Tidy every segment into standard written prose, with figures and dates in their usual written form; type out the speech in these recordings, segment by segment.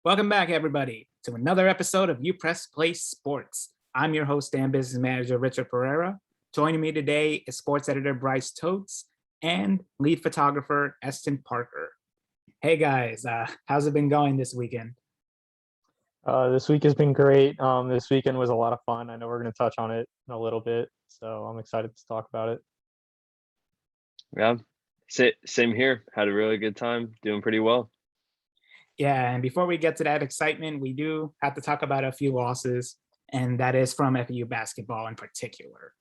Welcome back, everybody, to another episode of You Press Play Sports. I'm your host and business manager, Richard Pereira. Joining me today is sports editor Bryce Totes and lead photographer Eston Parker. Hey guys, how's it been going this weekend? This week has been great. This weekend was a lot of fun. I know we're going to touch on it in a little bit, so I'm excited to talk about it. Yeah, same here. Had a really good time, doing pretty well. Yeah, and before we get to that excitement, we do have to talk about a few losses, and that is from FAU basketball in particular.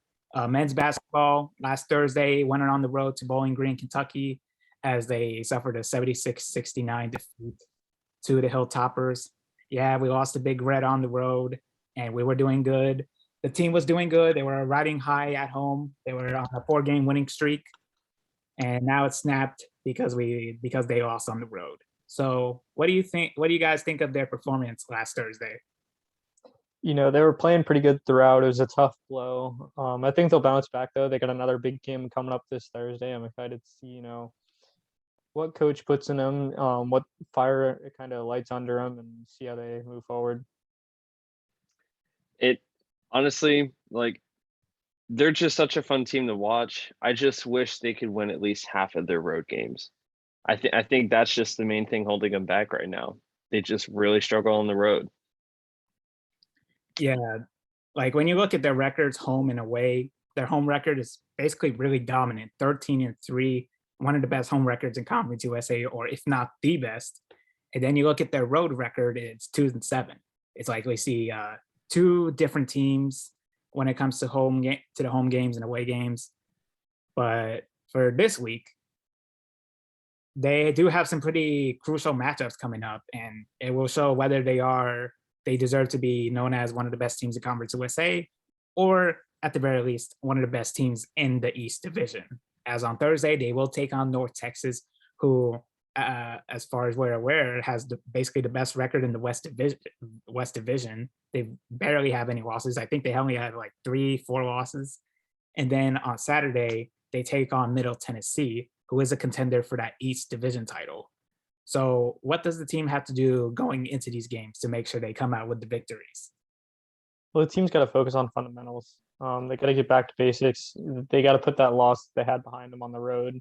Men's basketball last Thursday went on the road to Bowling Green, Kentucky, as they suffered a 76-69 defeat to the Hilltoppers. Yeah, we lost a Big Red on the road, and we were doing good. The team was doing good. They were riding high at home. They were on a 4-game winning streak, and now it's snapped because they lost on the road. So, what do you think? What do you guys think of their performance last Thursday? You know, they were playing pretty good throughout. It was a tough blow. I think they'll bounce back though. They got another big game coming up this Thursday. I'm excited to see, what coach puts in them, what fire it kind of lights under them, and see how they move forward. It honestly, they're just such a fun team to watch. I just wish they could win at least half of their road games. I think that's just the main thing holding them back right now. They just really struggle on the road. Yeah, like when you look at their records, home and away, their home record is basically really dominant, 13-3, one of the best home records in Conference USA, or if not the best. And then you look at their road record, it's 2-7. It's like we see two different teams when it comes to the home games and away games. But for this week, they do have some pretty crucial matchups coming up, and it will show whether they deserve to be known as one of the best teams in Conference USA, or at the very least, one of the best teams in the East Division. As on Thursday, they will take on North Texas, who, as far as we're aware, has basically the best record in the West Division. They barely have any losses. I think they only have like 3-4 losses. And then on Saturday, they take on Middle Tennessee, who is a contender for that East Division title. So, what does the team have to do going into these games to make sure they come out with the victories? Well, the team's got to focus on fundamentals. They got to get back to basics. They got to put that loss they had behind them on the road.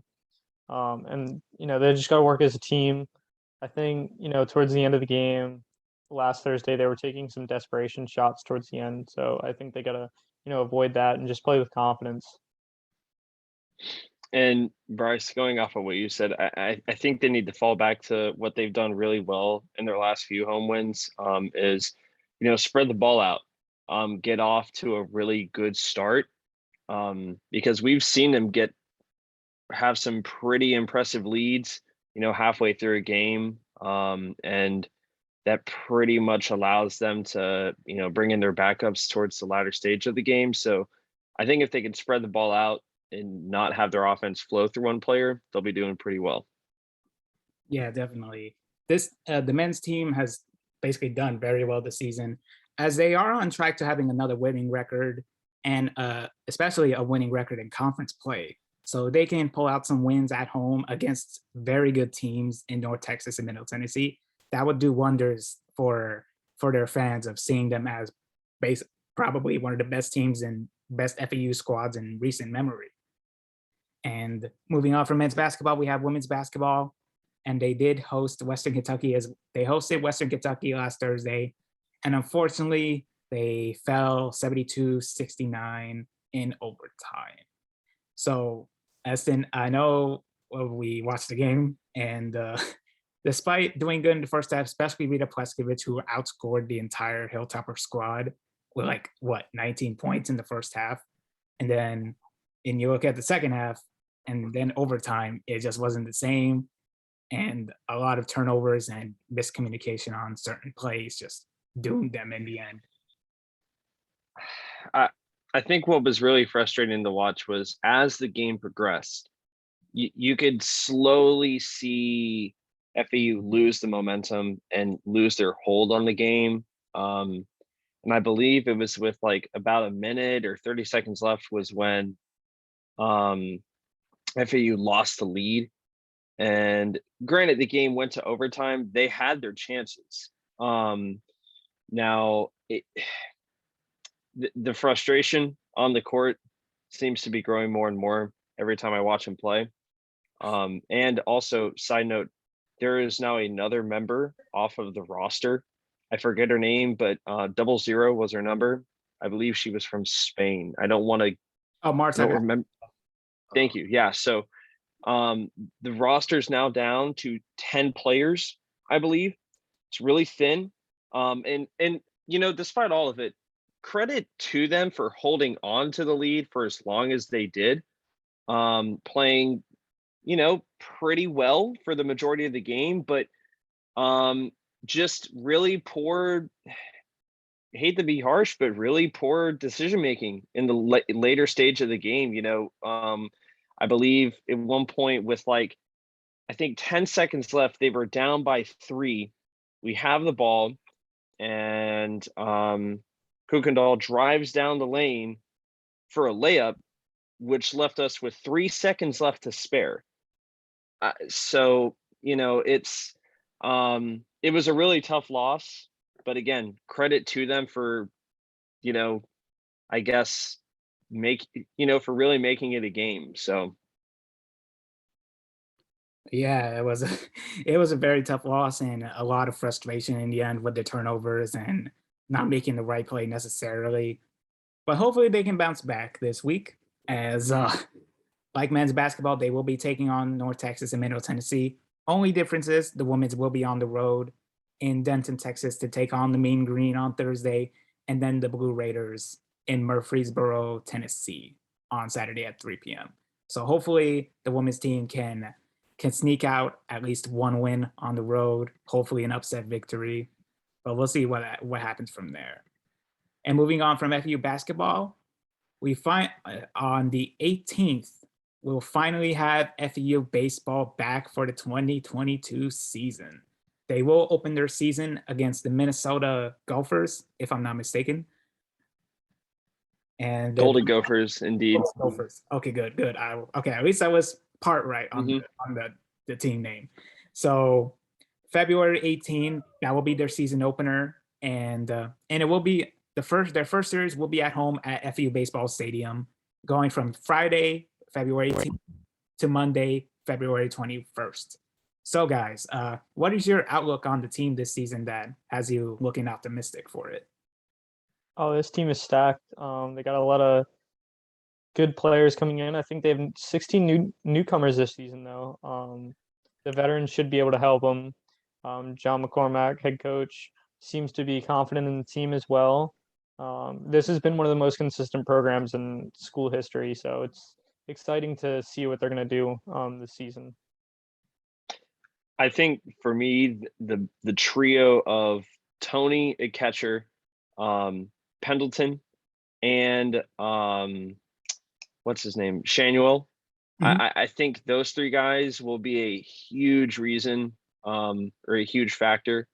And they just got to work as a team. I think towards the end of the game last Thursday, they were taking some desperation shots towards the end. So I think they got to avoid that and just play with confidence. And Bryce, going off of what you said, I think they need to fall back to what they've done really well in their last few home wins. Is spread the ball out, get off to a really good start, because we've seen them have some pretty impressive leads, halfway through a game, and that pretty much allows them to bring in their backups towards the latter stage of the game. So I think if they can spread the ball out and not have their offense flow through one player, they'll be doing pretty well. Yeah, definitely. The men's team has basically done very well this season, as they are on track to having another winning record, and especially a winning record in conference play. So they can pull out some wins at home against very good teams in North Texas and Middle Tennessee. That would do wonders for their fans of seeing them as probably one of the best teams and best FAU squads in recent memory. And moving on from men's basketball, we have women's basketball, and they did host Western Kentucky as they hosted Western Kentucky last Thursday. And unfortunately, they fell 72-69 in overtime. So, Eston, I know we watched the game, and despite doing good in the first half, especially Rita Pleskevich, who outscored the entire Hilltopper squad with 19 points in the first half. And you look at the second half, and then overtime, it just wasn't the same. And a lot of turnovers and miscommunication on certain plays just doomed them in the end. I think what was really frustrating to watch was as the game progressed, you could slowly see FAU lose the momentum and lose their hold on the game. And I believe it was with about a minute or 30 seconds left was when FAU lost the lead. And granted, the game went to overtime. They had their chances, Now, the frustration on the court seems to be growing more and more every time I watch him play. And also, side note, there is now another member off of the roster. I forget her name, but 00 was her number. I believe she was from Spain. I don't want to. Oh, I Marta. don't remember. Thank you. Yeah. So the roster's now down to 10 players, I believe. It's really thin. And despite all of it, credit to them for holding on to the lead for as long as they did. Playing, pretty well for the majority of the game, but just really poor, hate to be harsh, but really poor decision making in the later stage of the game. I believe at one point with I think 10 seconds left, they were down by 3. We have the ball, and Kukendall drives down the lane for a layup, which left us with 3 seconds left to spare. So it was a really tough loss, but again, credit to them for, I guess for really making it a game. So Yeah, it was it was a very tough loss and a lot of frustration in the end with the turnovers and not making the right play necessarily. But hopefully they can bounce back this week as like men's basketball, they will be taking on North Texas and Middle Tennessee. Only difference is the women's will be on the road in Denton, Texas to take on the Mean Green on Thursday, and then the Blue Raiders in Murfreesboro, Tennessee on Saturday at 3 p.m. So hopefully the women's team can sneak out at least one win on the road, hopefully an upset victory. But we'll see what happens from there. And moving on from FU basketball, we find on the 18th, we'll finally have FU baseball back for the 2022 season. They will open their season against the Minnesota Gophers, if I'm not mistaken. And Golden Gophers, indeed. Gophers. Okay, good. Okay, at least I was part right on the team name. So February 18, that will be their season opener, and it will be their first series will be at home at FU Baseball Stadium, going from Friday, February 18th to Monday, February 21st. So guys, what is your outlook on the team this season that has you looking optimistic for it? Oh, this team is stacked. They got a lot of good players coming in. I think they have 16 newcomers this season, though. The veterans should be able to help them. John McCormack, head coach, seems to be confident in the team as well. This has been one of the most consistent programs in school history, so it's exciting to see what they're going to do this season. I think for me, the trio of Tony at catcher, Pendleton, and what's his name, Shanuel. I think those 3 guys will be a huge reason or a huge factor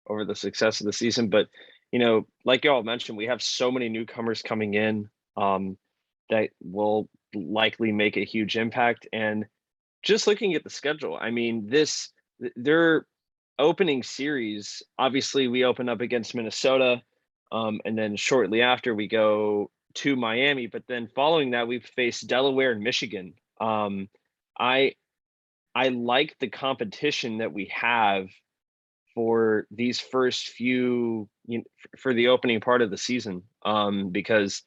over the success of the season. But like y'all mentioned, we have so many newcomers coming in that will likely make a huge impact. And just looking at the schedule, I mean, their opening series, obviously we open up against Minnesota, and then shortly after we go to Miami, but then following that we've faced Delaware and Michigan. I like the competition that we have for these first few, for the opening part of the season, because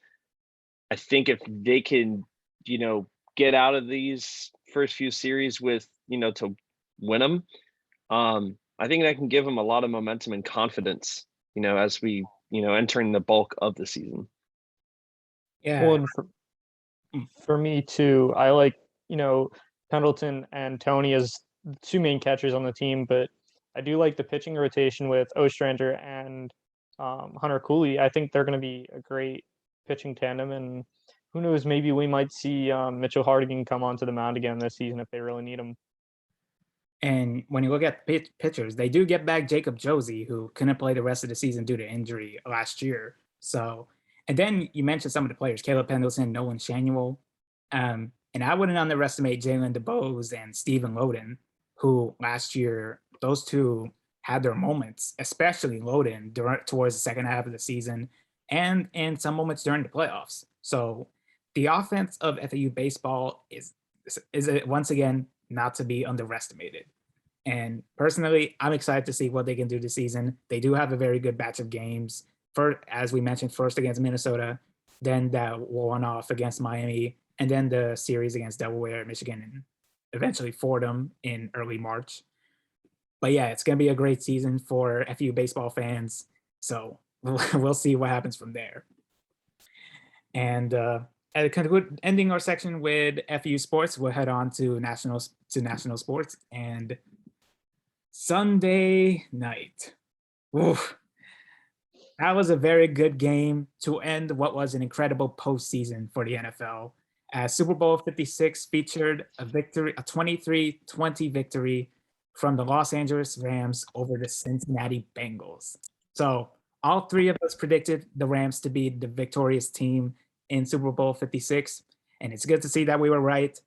I think if they can, get out of these first few series with, to win them, I think that can give them a lot of momentum and confidence, as we, entering the bulk of the season. Yeah. Well, for me too, I like, Pendleton and Tony as the 2 main catchers on the team, but I do like the pitching rotation with Ostrander and Hunter Cooley. I think they're going to be a great pitching tandem, and who knows, maybe we might see Mitchell Hardigan come onto the mound again this season if they really need him. And when you look at pitchers, they do get back Jacob Josie, who couldn't play the rest of the season due to injury last year. So, and then you mentioned some of the players, Caleb Pendleton, Nolan Shanuel. And I wouldn't underestimate Jalen DeBose and Stephen Loden, who last year, those 2 had their moments, especially loaded towards the second half of the season and in some moments during the playoffs. So the offense of FAU baseball is once again not to be underestimated. And personally, I'm excited to see what they can do this season. They do have a very good batch of games. First, as we mentioned, first against Minnesota, then that one-off against Miami, and then the series against Delaware, Michigan, and eventually Fordham in early March. But yeah, it's going to be a great season for FU baseball fans. So we'll see what happens from there. And ending our section with FU sports, we'll head on to national sports. And Sunday night, oof, that was a very good game to end what was an incredible postseason for the NFL. As Super Bowl 56 featured a 23-20 victory from the Los Angeles Rams over the Cincinnati Bengals. So all three of us predicted the Rams to be the victorious team in Super Bowl 56. And it's good to see that we were right,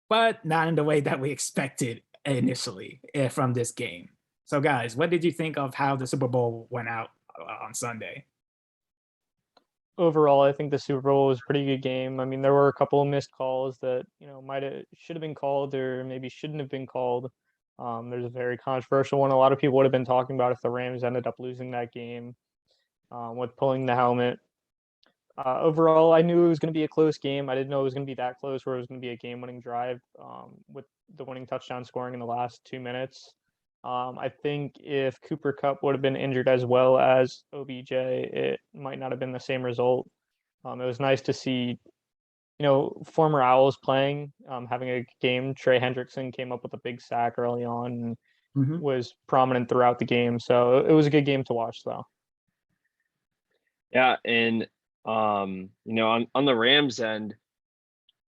but not in the way that we expected initially from this game. So guys, what did you think of how the Super Bowl went out on Sunday? Overall, I think the Super Bowl was a pretty good game. I mean, there were a couple of missed calls that should have been called or maybe shouldn't have been called. There's a very controversial one. A lot of people would have been talking about if the Rams ended up losing that game with pulling the helmet. Overall, I knew it was going to be a close game. I didn't know it was going to be that close where it was going to be a game-winning drive with the winning touchdown scoring in the last 2 minutes. I think if Cooper Kupp would have been injured as well as OBJ, it might not have been the same result. It was nice to see, former Owls playing, having a game. Trey Hendrickson came up with a big sack early on and was prominent throughout the game. So it was a good game to watch, though. Yeah, and on the Rams end,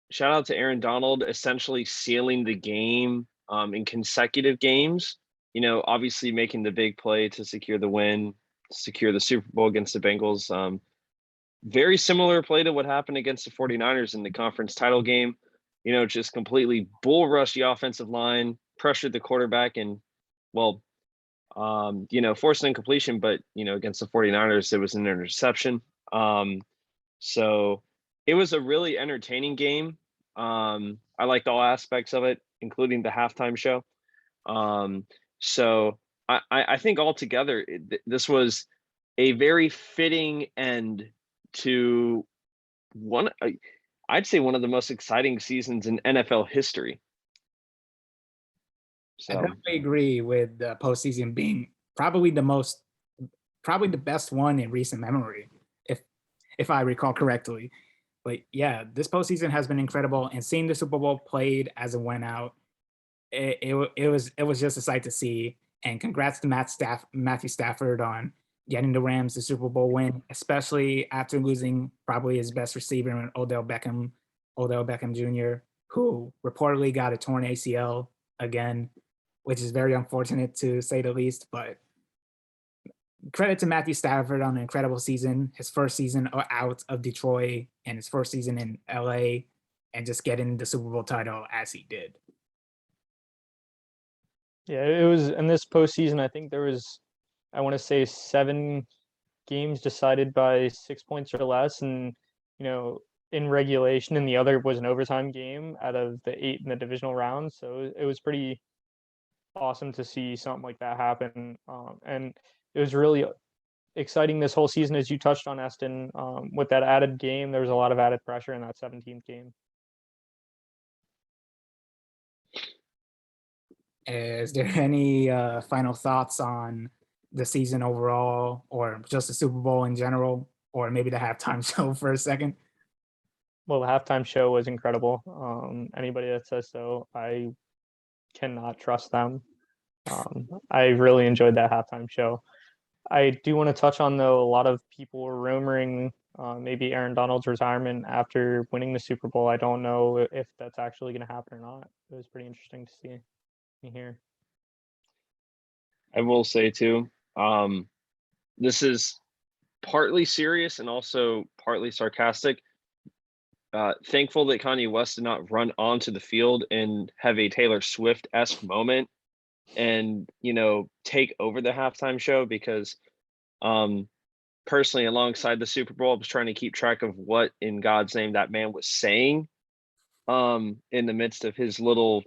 shout out to Aaron Donald essentially sealing the game in consecutive games. Obviously making the big play to secure the win, secure the Super Bowl against the Bengals. Very similar play to what happened against the 49ers in the conference title game. Just completely bull rushed the offensive line, pressured the quarterback, and forced an incompletion, but against the 49ers, it was an interception. So it was a really entertaining game. I liked all aspects of it, including the halftime show. So I think altogether, this was a very fitting end to I'd say one of the most exciting seasons in NFL history. So I definitely agree with the postseason being probably the best one in recent memory, if I recall correctly. But yeah, this postseason has been incredible, and seeing the Super Bowl played as it went out, it was just a sight to see. And congrats to Matthew Stafford on getting the Rams the Super Bowl win, especially after losing probably his best receiver, Odell Beckham Jr., who reportedly got a torn ACL again, which is very unfortunate to say the least. But credit to Matthew Stafford on an incredible season, his first season out of Detroit and his first season in LA, and just getting the Super Bowl title as he did. Yeah, it was in this postseason. I think there was, I want to say, 7 games decided by 6 points or less, and in regulation, and the other was an overtime game out of the 8 in the divisional round. So it was pretty awesome to see something like that happen, and it was really exciting this whole season, as you touched on, Eston. With that added game, there was a lot of added pressure in that 17th game. Is there any final thoughts on the season overall, or just the Super Bowl in general, or maybe the halftime show for a second? Well, the halftime show was incredible. Anybody that says so, I cannot trust them. I really enjoyed that halftime show. I do want to touch on, though, a lot of people were rumoring maybe Aaron Donald's retirement after winning the Super Bowl. I don't know if that's actually going to happen or not. It was pretty interesting to see and hear. I will say too, this is partly serious and also partly sarcastic. Thankful that Kanye West did not run onto the field and have a Taylor Swift-esque moment and, take over the halftime show because, personally, alongside the Super Bowl, I was trying to keep track of what in God's name that man was saying, in the midst of his little,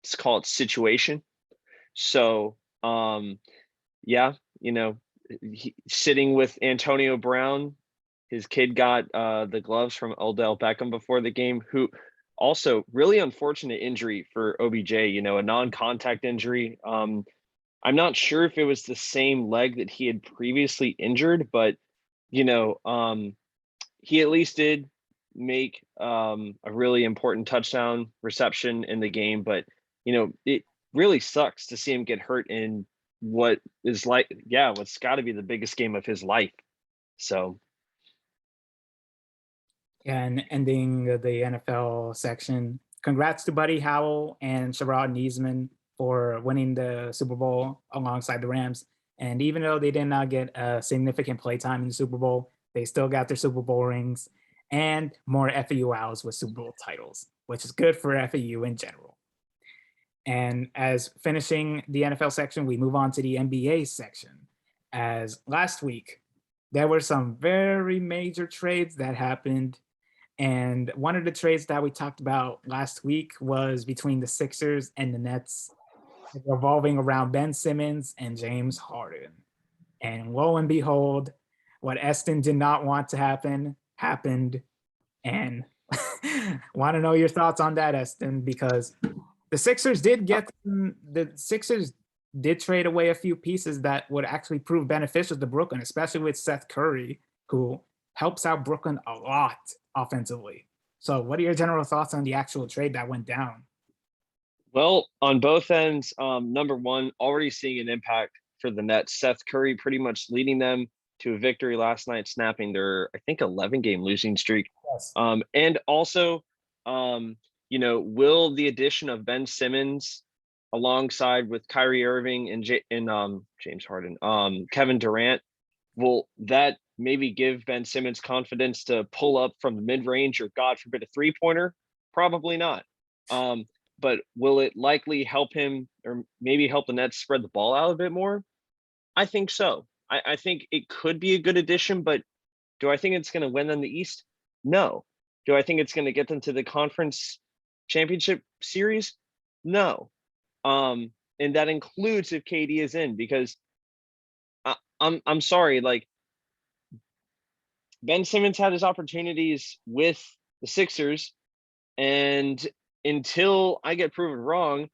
let's call it situation. So, yeah, sitting with Antonio Brown, his kid got the gloves from Odell Beckham before the game, who also really unfortunate injury for OBJ, a non-contact injury. I'm not sure if it was the same leg that he had previously injured, but he at least did make a really important touchdown reception in the game. But it really sucks to see him get hurt in what is what's got to be the biggest game of his life. So And ending the NFL section, congrats to Buddy Howell and Sherrod Niesman for winning the Super Bowl alongside the Rams. And even though they did not get a significant playtime in the Super Bowl, they still got their Super Bowl rings and more FAU owls with Super Bowl titles, which is good for FAU in general. And as finishing the NFL section, we move on to the NBA section. As last week, there were some very major trades that happened. And one of the trades that we talked about last week was between the Sixers and the Nets, revolving around Ben Simmons and James Harden. And lo and behold, what Eston did not want to happen happened. And want to know your thoughts on that, Eston, because the Sixers did trade away a few pieces that would actually prove beneficial to Brooklyn, especially with Seth Curry, who helps out Brooklyn a lot offensively. So what are your general thoughts on the actual trade that went down? Well, on both ends, number one, already seeing an impact for the Nets. Seth Curry pretty much leading them to a victory last night, snapping their, I think, 11-game losing streak. Yes. And also, will the addition of Ben Simmons alongside with Kyrie Irving and James Harden, Kevin Durant, will that maybe give Ben Simmons confidence to pull up from the mid-range or, God forbid, a three-pointer? Probably not. But will it likely help him or maybe help the Nets spread the ball out a bit more? I think so. I think it could be a good addition, but do I think it's going to win them the East? No. Do I think it's going to get them to the conference championship series? No. And that includes if KD is in, because I'm sorry, like Ben Simmons had his opportunities with the Sixers, and until I get proven wrong,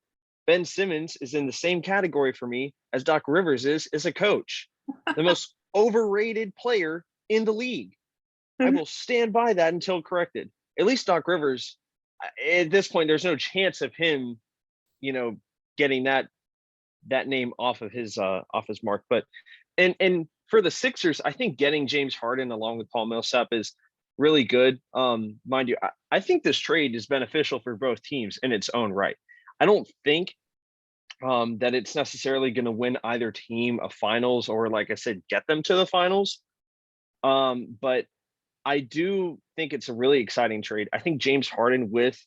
Ben Simmons is in the same category for me as Doc Rivers is as a coach, the most overrated player in the league. I will stand by that until corrected. At least Doc Rivers, at this point, there's no chance of him, getting that name off of his mark. But and for the Sixers, I think getting James Harden along with Paul Millsap is really good. Mind you, I think this trade is beneficial for both teams in its own right. I don't think that it's necessarily going to win either team a finals or, like I said, get them to the finals. But I do think it's a really exciting trade. I think James Harden with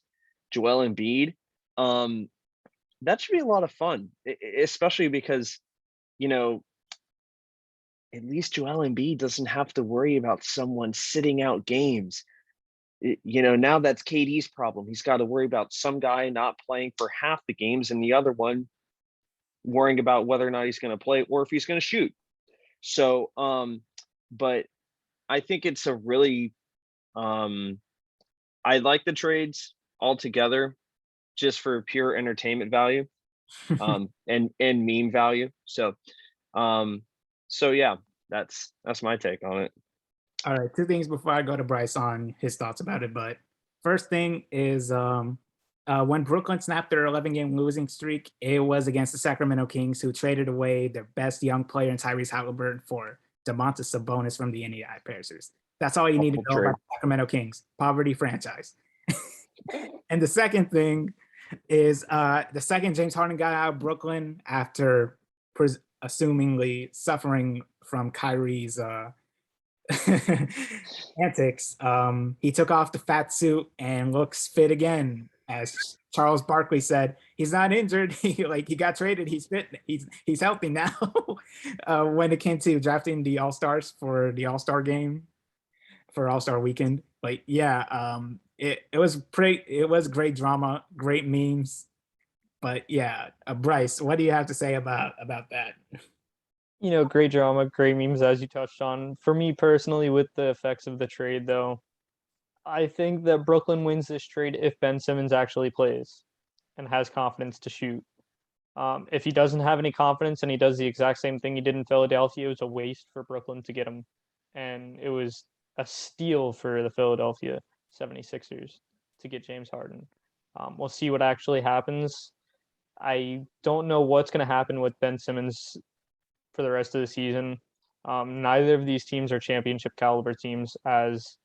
Joel Embiid, that should be a lot of fun, especially because, at least Joel Embiid doesn't have to worry about someone sitting out games. Now that's KD's problem. He's got to worry about some guy not playing for half the games and the other one worrying about whether or not he's going to play or if he's going to shoot. So, but I think it's a really, I like the trades altogether just for pure entertainment value, and meme value. So yeah, that's my take on it. All right, two things before I go to Bryce on his thoughts about it. But first thing is when Brooklyn snapped their 11-game losing streak, it was against the Sacramento Kings, who traded away their best young player in Tyrese Halliburton for Domantas Sabonis from the Indiana Pacers. That's all you need to know about the Sacramento Kings. Poverty franchise. And the second thing is the second James Harden got out of Brooklyn after assumingly suffering from Kyrie's antics. He took off the fat suit and looks fit again. as Charles Barkley said, he's not injured. He got traded. He's fit. He's healthy now. When it came to drafting the All Stars for the All Star game for All Star Weekend, it was great drama, great memes. But yeah, Bryce, what do you have to say about that? Great drama, great memes, as you touched on. For me personally, with the effects of the trade, though, I think that Brooklyn wins this trade if Ben Simmons actually plays and has confidence to shoot. If he doesn't have any confidence and he does the exact same thing he did in Philadelphia, it was a waste for Brooklyn to get him. And it was a steal for the Philadelphia 76ers to get James Harden. We'll see what actually happens. I don't know what's going to happen with Ben Simmons for the rest of the season. Neither of these teams are championship caliber teams, as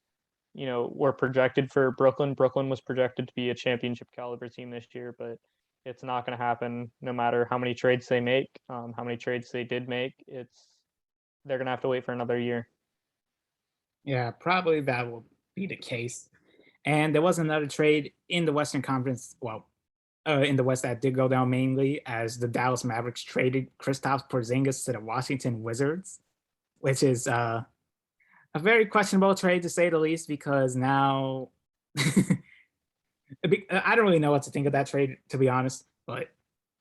were projected for Brooklyn. Brooklyn was projected to be a championship caliber team this year, but it's not going to happen no matter how many trades they make, how many trades they did make. They're going to have to wait for another year. Yeah, probably that will be the case. And there was another trade in the Western Conference, in the West that did go down mainly as the Dallas Mavericks traded Kristaps Porzingis to the Washington Wizards, which is a very questionable trade to say the least, because now I don't really know what to think of that trade, to be honest, but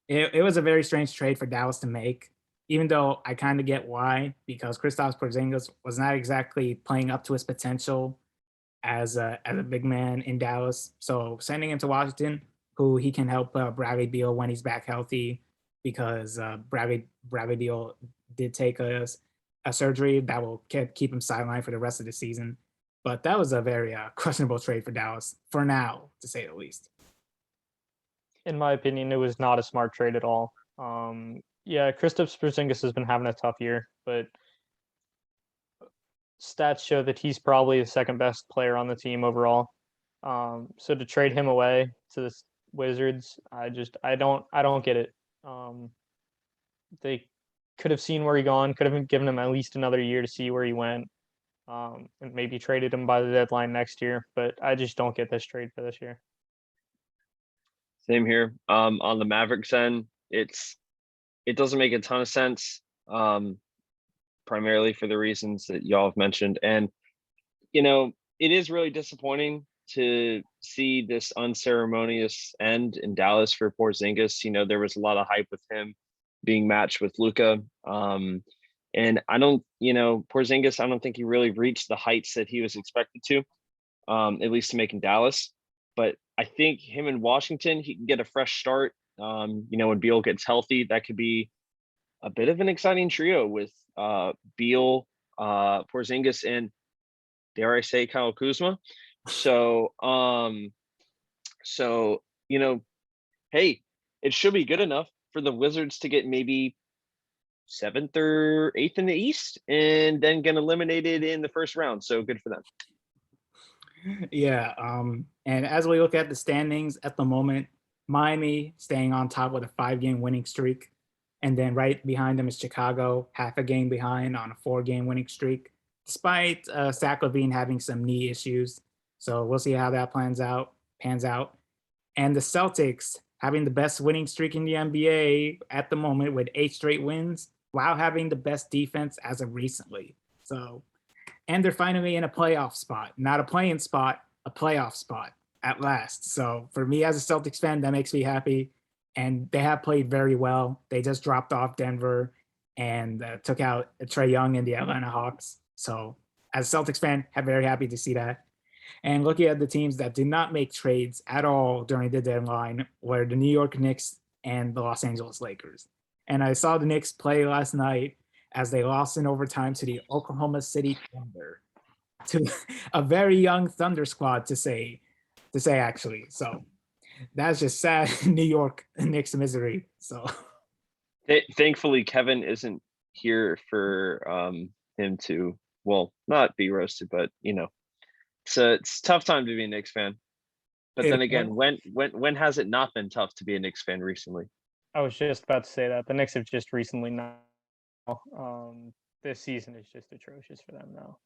it was a very strange trade for Dallas to make, even though I kind of get why, because Kristaps Porzingis was not exactly playing up to his potential as a big man in Dallas. So sending him to Washington, who he can help Bradley Beal when he's back healthy, because Bradley Beal did take a surgery that will keep him sidelined for the rest of the season. But that was a very questionable trade for Dallas for now, to say the least. In my opinion, it was not a smart trade at all. Yeah, Kristaps Porzingis has been having a tough year, but stats show that he's probably the second best player on the team overall. So to trade him away to the Wizards, I don't get it. They could have seen where he gone, could have given him at least another year to see where he went, and maybe traded him by the deadline next year. But I just don't get this trade for this year. Same here. On the Mavericks end, it doesn't make a ton of sense. Primarily for the reasons that y'all have mentioned. And, it is really disappointing to see this unceremonious end in Dallas for Porzingis. There was a lot of hype with him being matched with Luka. And Porzingis, I don't think he really reached the heights that he was expected to, at least to make in Dallas. But I think him in Washington, he can get a fresh start. When Beal gets healthy, that could be a bit of an exciting trio with Beal, Porzingis, and dare I say Kyle Kuzma. So, hey, it should be good enough for the Wizards to get maybe 7th or 8th in the East and then get eliminated in the first round. So good for them. Yeah. And as we look at the standings at the moment, Miami staying on top with a 5-game winning streak. And then right behind them is Chicago, half a game behind on a 4-game winning streak, despite Zach LaVine having some knee issues. So we'll see how that pans out. And the Celtics having the best winning streak in the NBA at the moment with 8 straight wins, while having the best defense as of recently. So, and they're finally in a playoff spot, not a play-in spot, a playoff spot at last. So for me as a Celtics fan, that makes me happy. And they have played very well. They just dropped off Denver and took out Trae Young and the Atlanta Hawks. So as a Celtics fan, I'm very happy to see that. And looking at the teams that did not make trades at all during the deadline were the New York Knicks and the Los Angeles Lakers. And I saw the Knicks play last night as they lost in overtime to the Oklahoma City Thunder, to a very young Thunder squad to say actually. So that's just sad New York Knicks misery. So thankfully Kevin isn't here for him to not be roasted, but it's a tough time to be a Knicks fan. But then again, when has it not been tough to be a Knicks fan recently? I was just about to say that the Knicks have just recently now. This season is just atrocious for them now.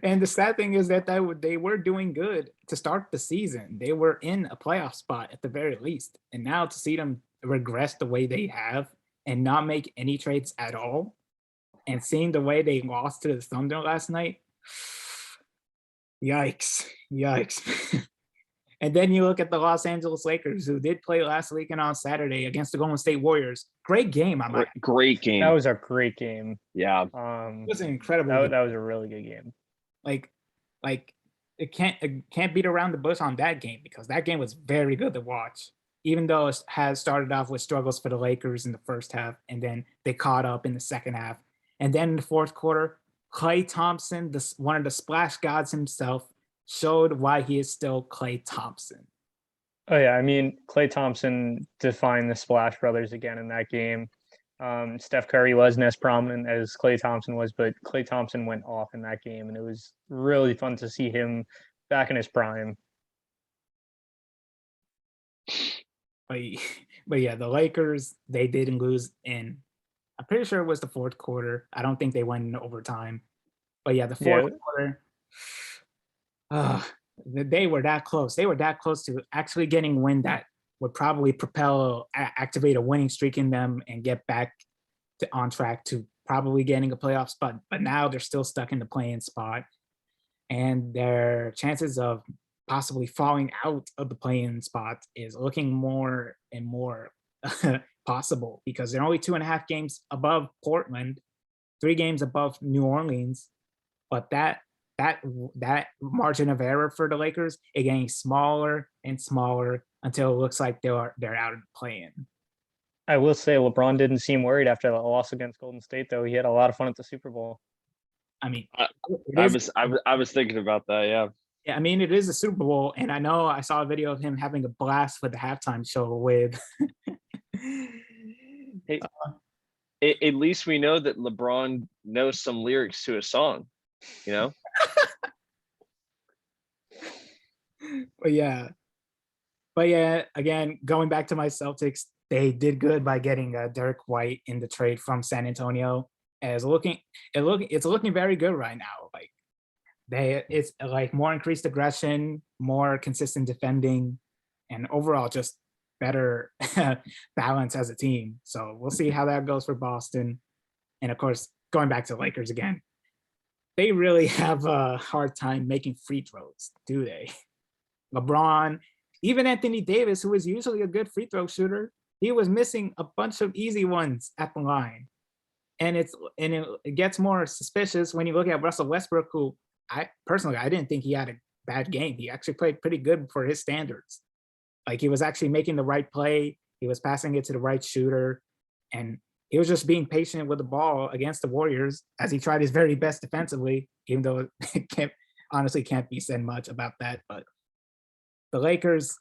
And the sad thing is that they were doing good to start the season. They were in a playoff spot at the very least. And now to see them regress the way they have and not make any trades at all, and seeing the way they lost to the Thunder last night, yikes, yikes. And then you look at the Los Angeles Lakers, who did play last weekend on Saturday against the Golden State Warriors. Great game, I might. Great game. That was a great game. Yeah. It was an incredible game. That was a really good game. Like it can't beat around the bush on that game, because that game was very good to watch. Even though it has started off with struggles for the Lakers in the first half, and then they caught up in the second half. And then in the fourth quarter, Klay Thompson, one of the splash gods himself, showed why he is still Klay Thompson. Oh yeah, I mean, Klay Thompson defined the Splash Brothers again in that game. Steph Curry wasn't as prominent as Klay Thompson was, but Klay Thompson went off in that game, and it was really fun to see him back in his prime. But yeah, the Lakers, they didn't lose in, I'm pretty sure it was the fourth quarter. I don't think they went into overtime. But yeah, the fourth quarter, they were that close. They were that close to actually getting a win that would probably activate a winning streak in them and get back on track to probably getting a playoff spot. But now they're still stuck in the play-in spot, and their chances of possibly falling out of the play-in spot is looking more and more possible, because they're only 2.5 games above Portland, 3 games above New Orleans. But that margin of error for the Lakers is getting smaller and smaller until it looks like they're out of the play-in. I will say LeBron didn't seem worried after the loss against Golden State, though. He had a lot of fun at the Super Bowl. I mean, I was thinking about that. Yeah. Yeah, I mean, it is a Super Bowl, and I know I saw a video of him having a blast with the halftime show with. Hey, at least we know that LeBron knows some lyrics to a song, you know? But yeah, again, going back to my Celtics, they did good by getting Derek White in the trade from San Antonio. It's looking very good right now. Like it's like more increased aggression, more consistent defending, and overall just better balance as a team. So we'll see how that goes for Boston. And of course, going back to the Lakers again, they really have a hard time making free throws, do they? LeBron, even Anthony Davis, who is usually a good free throw shooter, he was missing a bunch of easy ones at the line. And it gets more suspicious when you look at Russell Westbrook, who I didn't think he had a bad game. He actually played pretty good for his standards. Like, he was actually making the right play. He was passing it to the right shooter, and he was just being patient with the ball against the Warriors as he tried his very best defensively, even though it can't be said much about that. But the Lakers,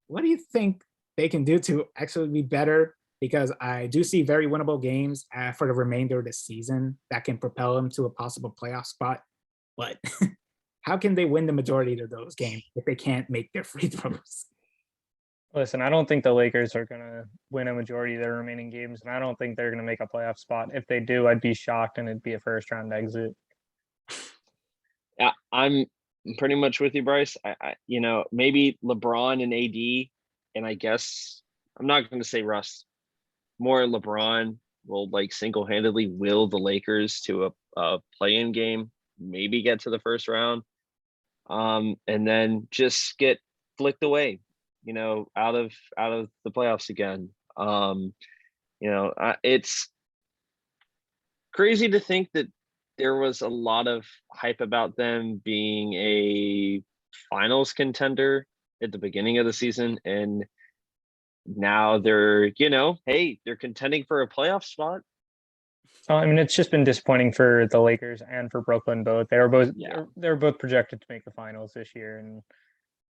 what do you think they can do to actually be better? Because I do see very winnable games for the remainder of the season that can propel them to a possible playoff spot. But how can they win the majority of those games if they can't make their free throws? Listen, I don't think the Lakers are going to win a majority of their remaining games, and I don't think they're going to make a playoff spot. If they do, I'd be shocked, and it'd be a first-round exit. Yeah, I'm pretty much with you, Bryce. I maybe LeBron and AD, and I guess I'm not going to say Russ, more LeBron will like single-handedly will the Lakers to a play-in game, maybe get to the first round, and then just get flicked away, out of the playoffs again. It's crazy to think that there was a lot of hype about them being a finals contender at the beginning of the season, and now they're, hey, they're contending for a playoff spot. I mean, it's just been disappointing for the Lakers and for Brooklyn both. They were both projected to make the finals this year, and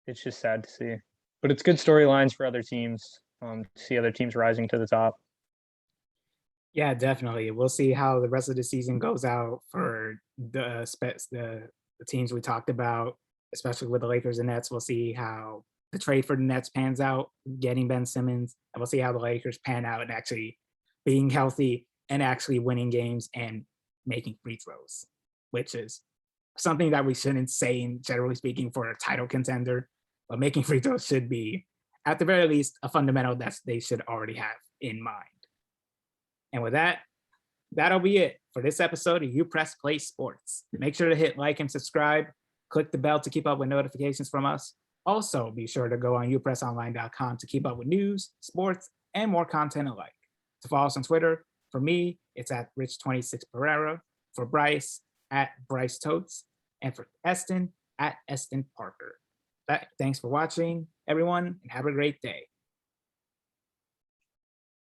it's just sad to see. But it's good storylines for other teams, to see other teams rising to the top. Yeah, definitely. We'll see how the rest of the season goes out for the teams we talked about, especially with the Lakers and Nets. We'll see how the trade for the Nets pans out, getting Ben Simmons, and we'll see how the Lakers pan out and actually being healthy and actually winning games and making free throws, which is something that we shouldn't say, in generally speaking, for a title contender, but making free throws should be, at the very least, a fundamental that they should already have in mind. And with that, that'll be it for this episode of You Press Play Sports. Make sure to hit like and subscribe. Click the bell to keep up with notifications from us. Also, be sure to go on upressonline.com to keep up with news, sports, and more content alike. To follow us on Twitter, for me, it's at Rich26Pereira. For Bryce, at Bryce Totes. And for Eston, at Eston Parker. Thanks for watching, everyone, and have a great day.